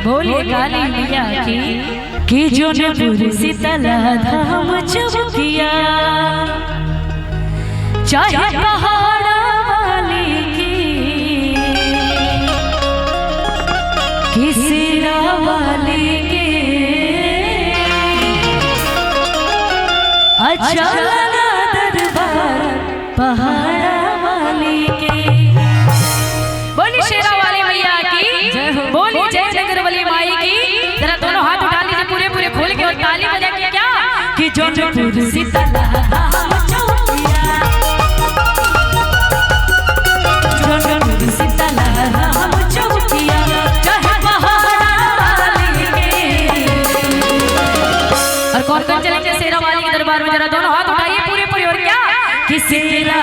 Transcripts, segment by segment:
बोले काली मैया की जोनपुर शीतला धाम चौकिया चाहे पहाड़ा वाली की सिरा वाली के अच्छा दरबार पहाड़ा वाली के। बोली शेरा वाली मैया की, बोली जय नगर वाली माई की। जरा दोनों हाथ उठा लीजिए पूरे पूरे खोल के और ताली बजा के क्या कि जोनपुर शीतला धाम चौकिया, जोनपुर शीतला धाम चौकिया चाहे पहाड़ा वाली के। और कौन कौन चलेंगे शेरा वाली के दरबार में? जरा दोनों हाथ उठाइए पूरे पूरे और क्या कि शेरा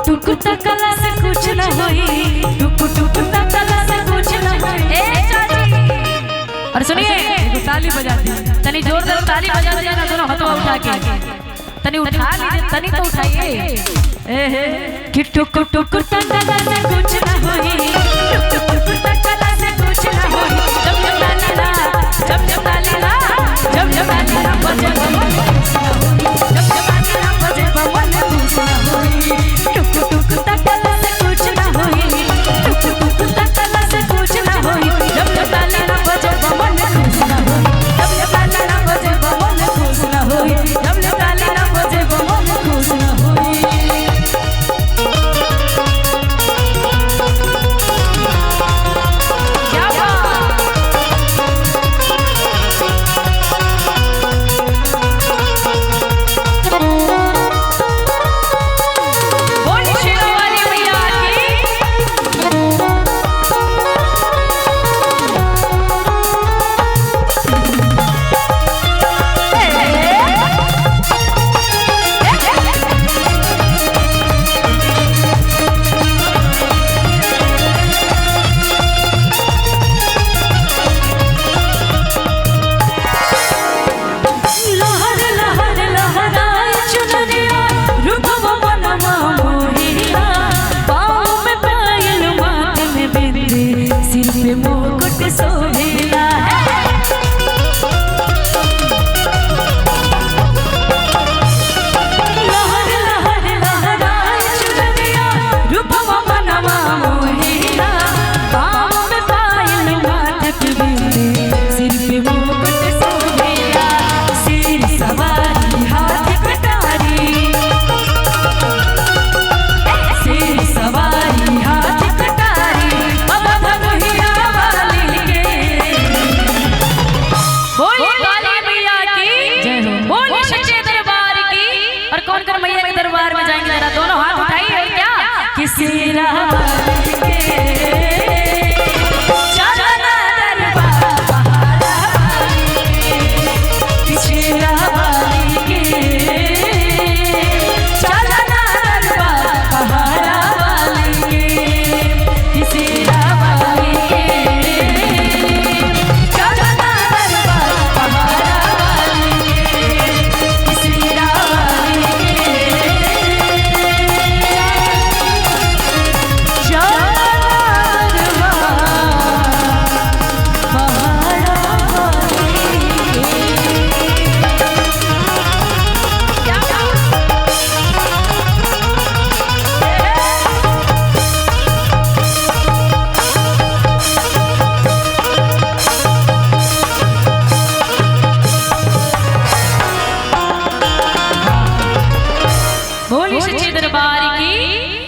टुक तकला से कुछ न होई, टुक तकला से कुछ न होई। ए चाची और सुनिए ताली बजा दी, तनी जोरदार ताली बजा दिया ना दोनों हाथों उठा के, तनी उठा लीजिए, तनी तो उठाइए। ए कि टुक तकला से कुछ न होई, टुक तकला से कुछ न होई। जब ताली ला जब ताली ला जब ताली ला बजे बमन, जब ताली ला बजे बमन खुश न होई। टुक तकला से कुछ न होई, टुक तकला से कुछ न होई। जब ताली ला बजे बमन खुश न होई, जब ताली ला बजे बमन खुश न होई, जब ताली ला बजे बमन खुश न होई। क्या जा दरबार की